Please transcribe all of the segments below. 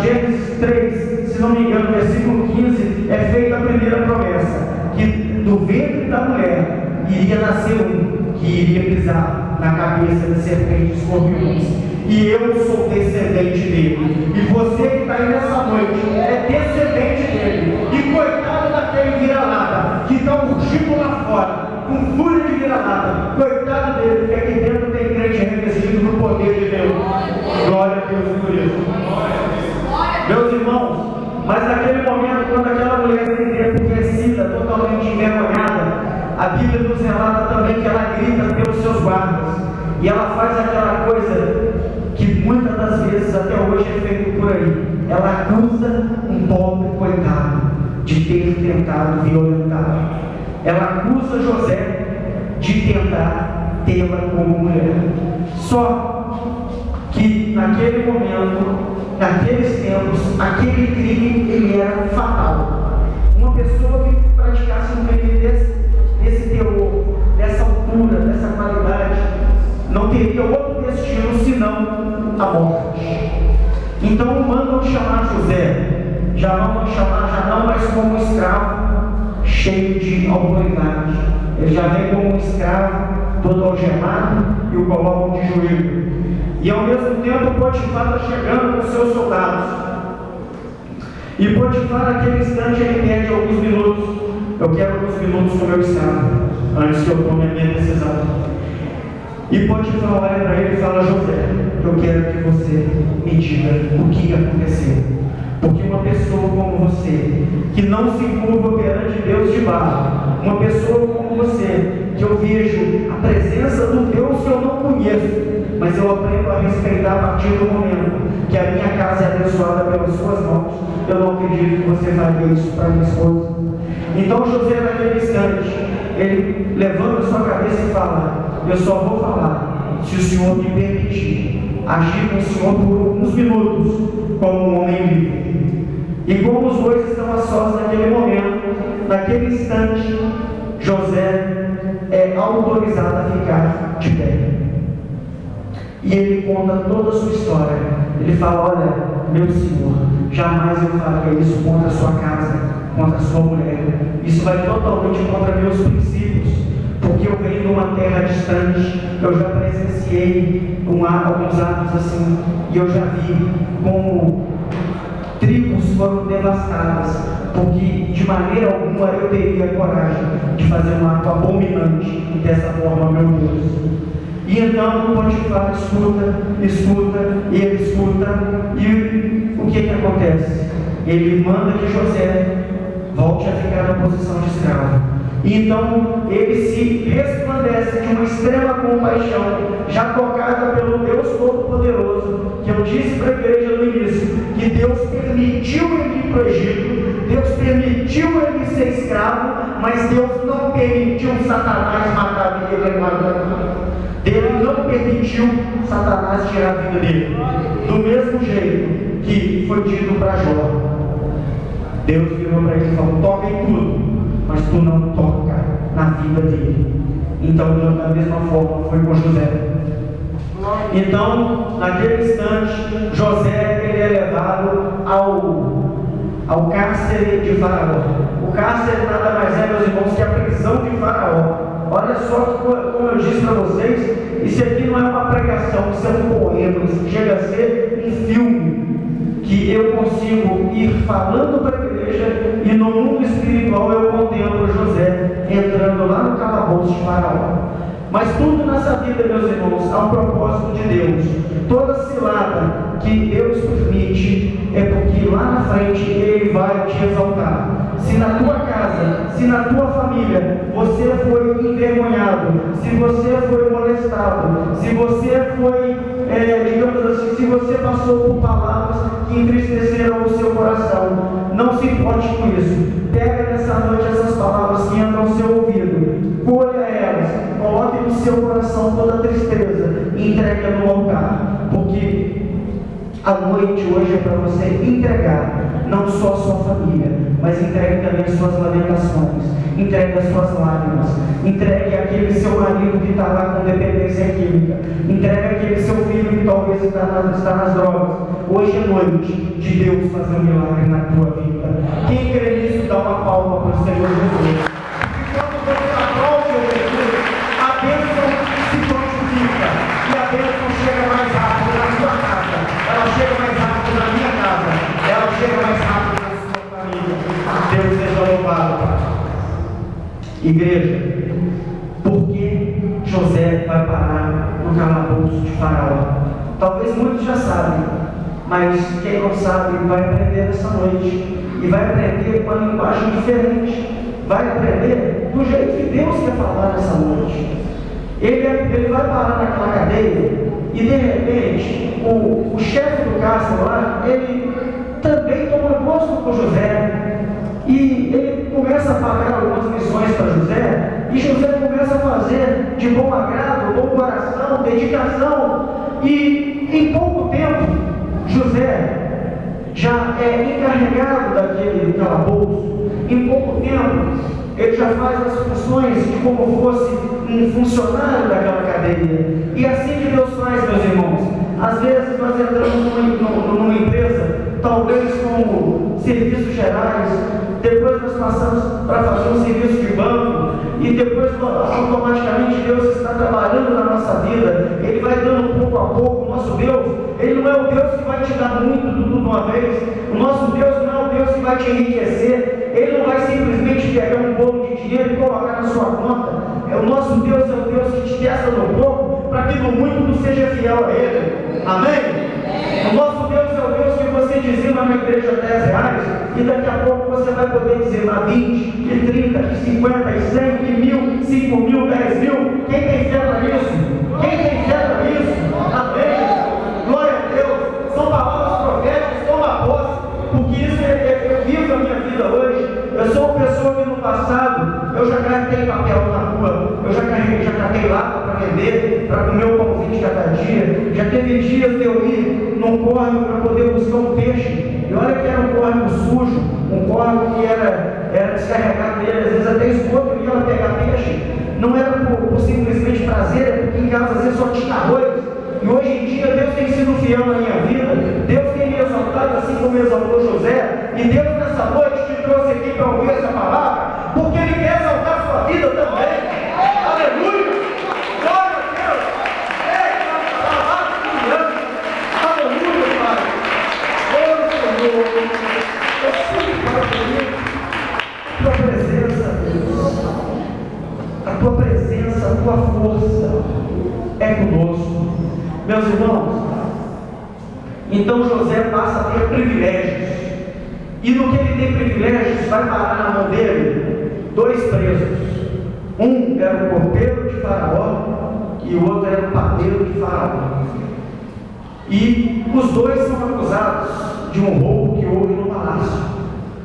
Gênesis 3, se não me engano, versículo 15, é feita a primeira promessa, que do ventre da mulher iria nascer um, que iria pisar na cabeça de serpentes e escorpiões, e eu sou descendente dele, e você que está aí nessa noite é descendente dele, e coitado daquele vira-lata, que está urgindo lá fora, com fúria de vira-lata, coitado dele, porque aqui dentro tem crente revestido no poder de Deus. Glória a Deus por isso. Meus irmãos, mas naquele momento, quando aquela mulher se empobrecida, totalmente envergonhada, a Bíblia nos relata também que ela grita pelos seus guardas, e ela faz aquela coisa que muitas das vezes até hoje é feito por aí. Ela acusa um pobre coitado de ter tentado violentá-la. Ela acusa José de tentar tê-la como mulher. Só que naquele momento, naqueles tempos, aquele crime ele era fatal. Uma pessoa que praticasse um crime desse teor, dessa altura, dessa qualidade, não teria outro destino senão a morte. Então mandam chamar José, já não mais como escravo cheio de autoridade. Ele já vem como um escravo todo algemado e o colocam de joelho. E ao mesmo tempo Potifar está chegando com seus soldados. E Potifar naquele instante ele pede alguns minutos. Eu quero alguns minutos com o meu escravo, antes que eu tome a minha decisão. E Potifar olha para ele e fala: José, eu quero que você me diga o que aconteceu. Porque uma pessoa como você, que não se curva perante Deus de barro, uma pessoa como você, que eu vejo a presença do Deus que eu não conheço, mas eu aprendo a respeitar a partir do momento que a minha casa é abençoada pelas suas mãos, eu não acredito que você faria isso para minha esposa. Então José, naquele instante, ele levanta sua cabeça e fala: eu só vou falar se o Senhor me permitir agir com o Senhor por alguns minutos, como um homem livre. E como os dois estão a sós naquele momento, naquele instante, José é autorizado a ficar de pé. E ele conta toda a sua história. Ele fala: olha, meu senhor, jamais eu faria isso contra a sua casa, contra a sua mulher. Isso vai totalmente contra meus princípios, porque eu venho de uma terra distante. Eu já presenciei alguns atos assim, e eu já vi como tribos foram devastadas, porque de maneira alguma eu teria coragem de fazer um ato abominante dessa forma, meu Deus. E então o Potifar escuta, e ele escuta, e o que acontece? Ele manda que José volte a ficar na posição de escravo. E então ele se resplandece de uma extrema compaixão, já tocada pelo Deus Todo-Poderoso, que eu disse para a igreja no início, que Deus permitiu ele ir para o Egito, Deus permitiu ele ser escravo, mas Deus não permitiu Satanás matar a vida dele. Ele não permitiu Satanás tirar a vida dele. Do mesmo jeito que foi dito para Jó, Deus virou para ele e falou: toca em tudo, mas tu não toca na vida dele. Então, da mesma forma, foi com José. Então, naquele instante, José ele é levado ao cárcere de Faraó. O cárcere nada mais é, meus irmãos, que a prisão de Faraó. Olha só, como eu disse para vocês, isso aqui não é uma pregação, isso é um poema, isso chega a ser um filme, que eu consigo ir falando para a igreja, e no mundo espiritual eu contemplo José entrando lá no calabouço de Faraó. Mas tudo nessa vida, meus irmãos, há um propósito de Deus. Toda cilada que Deus permite é porque lá na frente Ele vai te exaltar. Se na tua casa, se na tua família você foi envergonhado, se você foi molestado, se você foi, digamos assim, se você passou por palavras que entristeceram o seu coração, não se importe com isso. Pega nessa noite essas palavras que entram no seu ouvido, colha elas, coloque no seu coração toda a tristeza e entregue no altar, porque A noite hoje é para você entregar não só a sua família, mas entregue também as suas lamentações, entregue as suas lágrimas, entregue aquele seu marido que está lá com dependência química, entregue aquele seu filho que talvez está nas drogas. Hoje é noite de Deus fazer um milagre na tua vida. Quem crê nisso, dá uma palma para o Senhor Jesus. E quando você aplaude o Jesus, a bênção se prontifica e a bênção chega mais rápido na sua casa, ela chega mais rápido na minha casa, ela chega mais rápido na sua família. Deus seja louvado. Igreja, por que José vai parar no calabouço de Faraó? Talvez muitos já sabem, mas quem não sabe vai aprender essa noite, e vai aprender com uma linguagem diferente, vai aprender do jeito que Deus quer falar nessa noite. Ele vai parar naquela cadeia, e de repente o chefe do cárcere lá, ele também toma gosto com José, e ele começa a pagar algumas missões para José, e José começa a fazer de bom agrado, bom coração, dedicação, e em pouco tempo José já é encarregado daquele calabouço. Em pouco tempo ele já faz as funções de como fosse um funcionário daquela cadeia. E assim que Deus faz, meus irmãos. Às vezes nós entramos numa empresa, talvez como serviços gerais, depois nós passamos para fazer um serviço de banco, e depois automaticamente Deus está trabalhando na nossa vida. Ele vai dando pouco a pouco. O nosso Deus, Ele não é o Deus que vai te dar muito tudo de uma vez. O nosso Deus não é o Deus que vai te enriquecer. Ele não vai simplesmente pegar um bolo de dinheiro e colocar na sua conta. O nosso Deus é o Deus que te testa no pouco, para que no muito tu seja fiel a Ele. Amém? O nosso Deus é o Deus que você dizima na igreja R$10, e daqui a pouco você vai poder dizimar 20, e 30, e 50, e 100, e 1.000, 5.000, 10.000. Quem tem fé para isso? Quem tem fé para isso? Amém? Glória a Deus. São palavras proféticas, toma posse, porque isso eu vivo a minha vida hoje. Eu sou uma pessoa que no passado eu já carreguei papel na rua, eu já catei lata para vender, para comer o pãozinho de cada dia. Já teve dias de eu ir num córrego para poder buscar um peixe, e olha que era um córrego sujo, um córrego que era descarregado dele, às vezes até esgoto, eu ia lá pegar peixe. Não era por simplesmente prazer, é porque em casa às vezes só tinha arroz. E hoje em dia Deus tem sido fiel na minha vida, Deus tem me exaltado assim como exaltou José, e Deus nessa noite te trouxe aqui para ouvir essa palavra, porque Ele quer exaltar a sua vida também. Aleluia! Glória a Deus! Aleluia, Pai! Oh, Senhor! Eu sempre falo comigo, a Tua presença, Deus, a Tua presença, a Tua força é conosco. Meus irmãos, então José passa a ter privilégios, e no que ele tem privilégios, vai parar na mão dele 2 presos. Um era o copeiro de Faraó, e o outro era o padeiro de Faraó. E os 2 são acusados de um roubo que houve no palácio.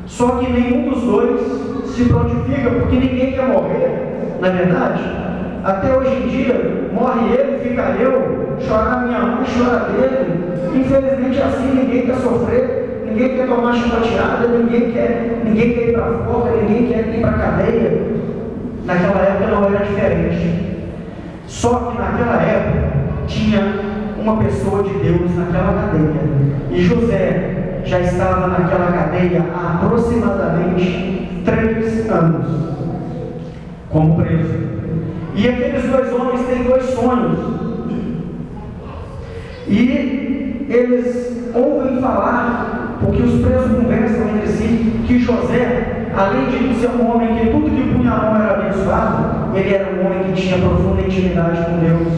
Só que nenhum dos 2 se prontifica, porque ninguém quer morrer, não é verdade? Até hoje em dia, morre ele, fica eu, chorar minha mãe, chora dele. Infelizmente assim, ninguém quer sofrer, ninguém quer tomar chicoteada, ninguém quer ir para a forca, ninguém quer ir para a cadeia. Naquela época não era diferente. Só que naquela época tinha uma pessoa de Deus naquela cadeia. E José já estava naquela cadeia há aproximadamente 3 anos, como preso. E aqueles 2 homens têm 2 sonhos. E eles ouvem falar, porque os presos conversam entre si, que José, além de ser um homem que tudo que punha a mão era abençoado, ele era um homem que tinha profunda intimidade com Deus.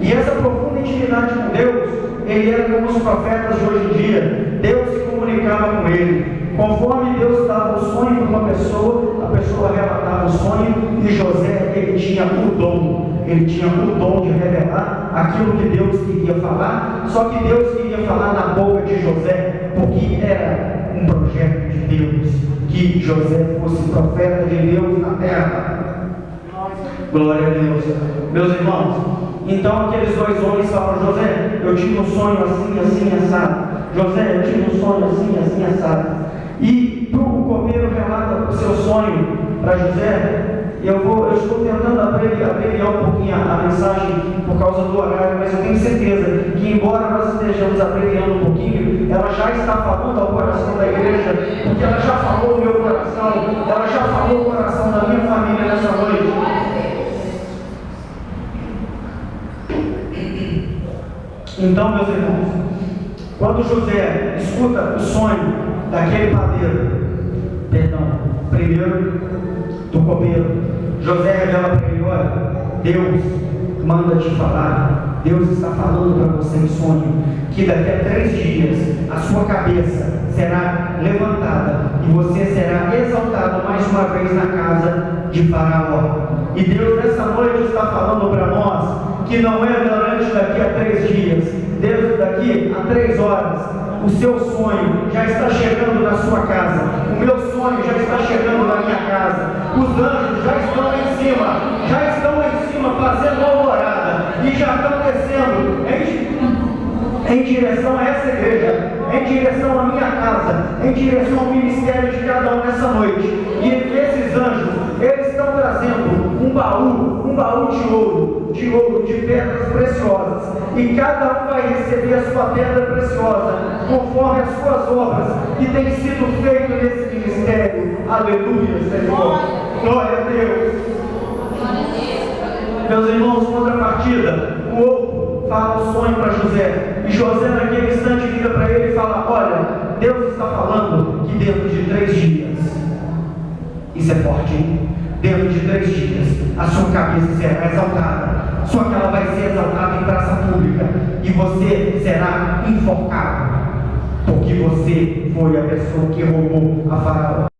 E essa profunda intimidade com Deus, ele era como os profetas de hoje em dia. Deus se comunicava com ele. Conforme Deus dava o sonho para uma pessoa, a pessoa relatava o sonho, e José, ele tinha o dom de revelar aquilo que Deus queria falar. Só que Deus queria falar na boca de José, porque era um projeto de Deus, que José fosse profeta de Deus na terra. Glória a Deus. Meus irmãos, então aqueles 2 homens falam: José, eu tive um sonho assim, assim, assado. José, eu tive um sonho assim, assim, assado. E o copeiro relata o seu sonho para José. Eu estou tentando abreviar um pouquinho a mensagem por causa do horário, mas eu tenho certeza que, embora nós estejamos abreviando um pouquinho, ela já está falando ao coração da igreja, porque ela já falou o meu coração, ela já falou o coração da minha família nessa noite. Então, meus irmãos, quando José escuta o sonho daquele primeiro do copeiro, José revela para ele: olha, Deus manda te falar, Deus está falando para você em sonho, que daqui a 3 dias a sua cabeça será levantada e você será exaltado mais uma vez na casa de Faraó. E Deus nessa noite está falando para nós que não é durante daqui a 3 dias, Deus daqui a 3 horas, o seu sonho já está chegando na sua casa, o meu sonho já está chegando na minha casa, os anjos já estão lá em cima fazendo alvorada e já estão descendo em direção a essa igreja, em direção à minha casa, em direção ao ministério de cada um nessa noite. E esses anjos, eles estão trazendo um baú de ouro, de pedras preciosas, e cada um vai receber a sua pedra preciosa, conforme as suas obras que têm sido feitas nesse ministério. Aleluia, Senhor. Glória a Deus. Meus irmãos, contrapartida, o outro fala o sonho para José, e José naquele instante vira para ele e fala: olha, Deus está falando que dentro de 3 dias, isso é forte, hein? Dentro de 3 dias, a sua cabeça será exaltada, só que ela vai ser exaltada em praça pública, e você será enforcado, porque você foi a pessoa que roubou a Faraó.